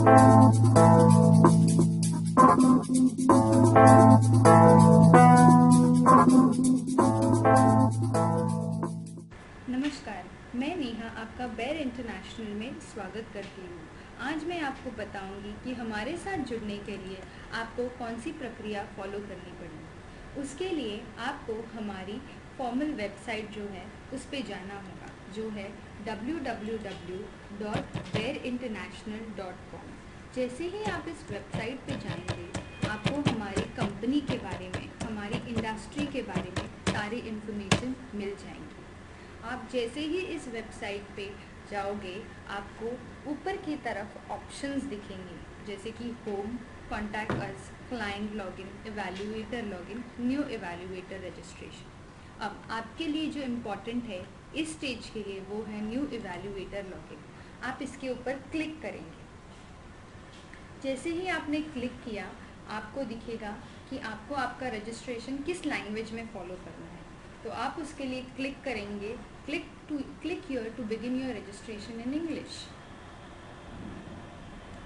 नमस्कार, मैं नेहा आपका बेर इंटरनेशनल में स्वागत करती हूँ। आज मैं आपको बताऊंगी कि हमारे साथ जुड़ने के लिए आपको कौन सी प्रक्रिया फॉलो करनी पड़ेगी। उसके लिए आपको हमारी फॉर्मल वेबसाइट जो है उस पे जाना होगा, जो है www.berinternational.com। जैसे ही आप इस वेबसाइट पे जाएंगे, आपको हमारी कंपनी के बारे में, हमारी इंडस्ट्री के बारे में सारी इन्फॉर्मेशन मिल जाएंगी। आप जैसे ही इस वेबसाइट पे जाओगे, आपको ऊपर की तरफ ऑप्शंस दिखेंगे, जैसे कि home, contact us, client login, evaluator login, new evaluator registration. अब आपके लिए जो इम्पोर्टेंट है इस स्टेज के लिए वो है न्यू इवैल्यूएटर लॉगिन। आप इसके ऊपर क्लिक करेंगे। जैसे ही आपने क्लिक किया, आपको दिखेगा कि आपको आपका रजिस्ट्रेशन किस लैंग्वेज में फॉलो करना है। तो आप उसके लिए क्लिक करेंगे, click here to begin your registration in English.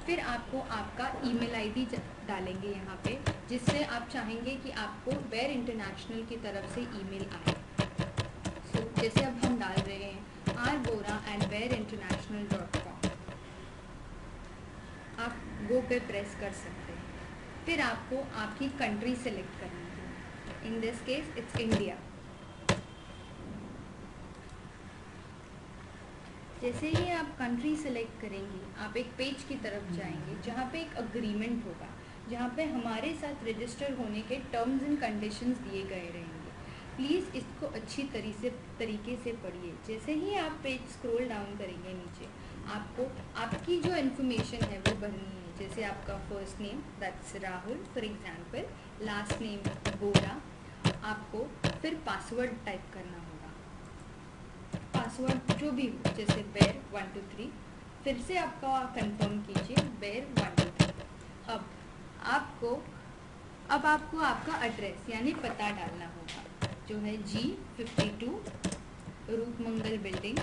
फिर आपको आपका ईमेल आईडी डालेंगे यहाँ पे, जिससे आप चाहेंगे कि आपको बेर इंटरनेशनल की तरफ से ईमेल आए। सो जैसे अब हम डाल रहे हैं rbora@berinternational.com। आप गो पे प्रेस कर सकते हैं। फिर आपको आपकी कंट्री सेलेक्ट करनी है। In this case it's India. जैसे ही आप कंट्री सेलेक्ट करेंगे, आप एक पेज की तरफ जाएंगे जहाँ पे एक अग्रीमेंट होगा, जहाँ पे हमारे साथ रजिस्टर होने के टर्म्स एंड कंडीशंस दिए गए रहेंगे। प्लीज़ इसको अच्छी तरीके से पढ़िए। जैसे ही आप पेज स्क्रॉल डाउन करेंगे नीचे, आपको आपकी जो इन्फॉर्मेशन है वो भरनी है। जैसे आपका first name, that's Rahul for example, last name Bora. आपको फिर पासवर्ड टाइप करना होगा, पासवर्ड जो भी हो, जैसे बेर 1 2 3। फिर से आपका कंफर्म कीजिए, बेर 1 2 3। अब आपको आपका एड्रेस यानी पता डालना होगा, जो है G52 Roopmangal building,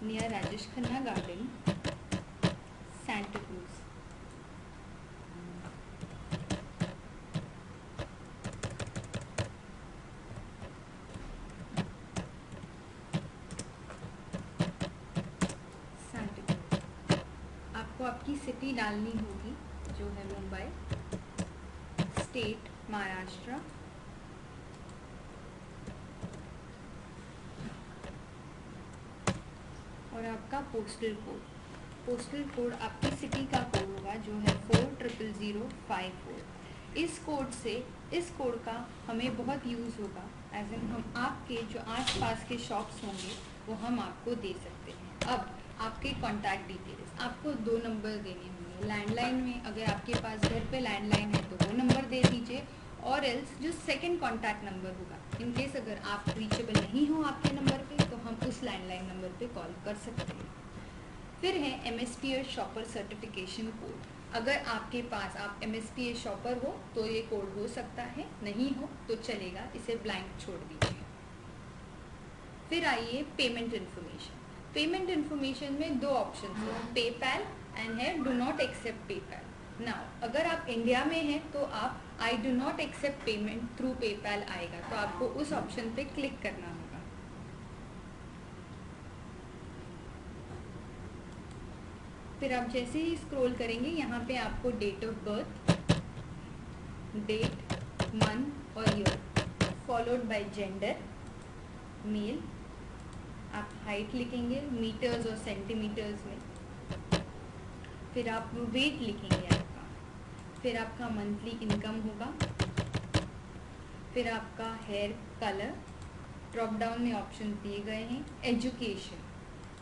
near Rajesh Khanna garden, Santacruz. आपको आपकी सिटी डालनी होगी, जो है मुंबई, स्टेट महाराष्ट्र, और आपका पोस्टल कोड आपकी सिटी का कोड होगा, जो है 400054। इस कोड का हमें बहुत यूज़ होगा, एज इन हम आपके जो आसपास के शॉप्स होंगे वो हम आपको दे सकते हैं। अब आपके कॉन्टैक्ट डिटेल्स, आपको 2 नंबर देने होंगे। लैंडलाइन में अगर आपके पास घर पे लैंडलाइन है तो वो नंबर दे दीजिए, और एल्स जो सेकंड कॉन्टैक्ट नंबर होगा, इन केस अगर आप रीचेबल नहीं हो आपके नंबर पे, तो हम उस लैंडलाइन नंबर पे कॉल कर सकते हैं। फिर है MSPA शॉपर सर्टिफिकेशन कोड। अगर आपके पास आप MSPA शॉपर हो तो ये कोड हो सकता है, नहीं हो तो चलेगा, इसे ब्लैंक छोड़ दीजिए। फिर आइए पेमेंट इन्फॉर्मेशन में 2 ऑप्शन है, पेपैल एंड है do not accept PayPal. Now अगर आप इंडिया में हैं तो आप I do not accept payment through PayPal आएगा, तो आपको उस ऑप्शन पे क्लिक करना होगा। फिर आप जैसे ही स्क्रॉल करेंगे, यहाँ पे आपको date of birth, date, month और year, followed by gender, male. आप हाइट लिखेंगे मीटर्स और सेंटीमीटर्स में। फिर आप वेट लिखेंगे आपका। फिर आपका मंथली इनकम होगा। फिर आपका हेयर कलर, ड्रॉप डाउन में ऑप्शन दिए गए हैं। एजुकेशन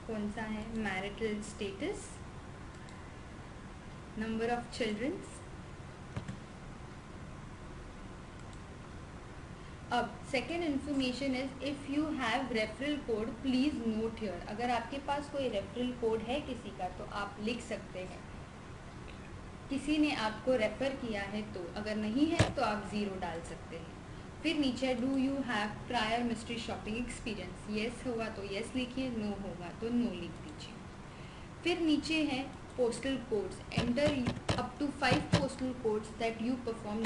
कौन सा है, marital status, number of childrens. अब second information is if you have referral code please note here. अगर आपके पास कोई रेफरल कोड है किसी का तो आप लिख सकते हैं, किसी ने आपको रेफ़र किया है तो। अगर नहीं है तो आप 0 डाल सकते हैं। फिर नीचे do you have prior mystery shopping experience, yes होगा तो येस लिखिए, नो होगा तो नो लिख दीजिए। फिर नीचे है postal codes, enter up to 5 postal codes that you perform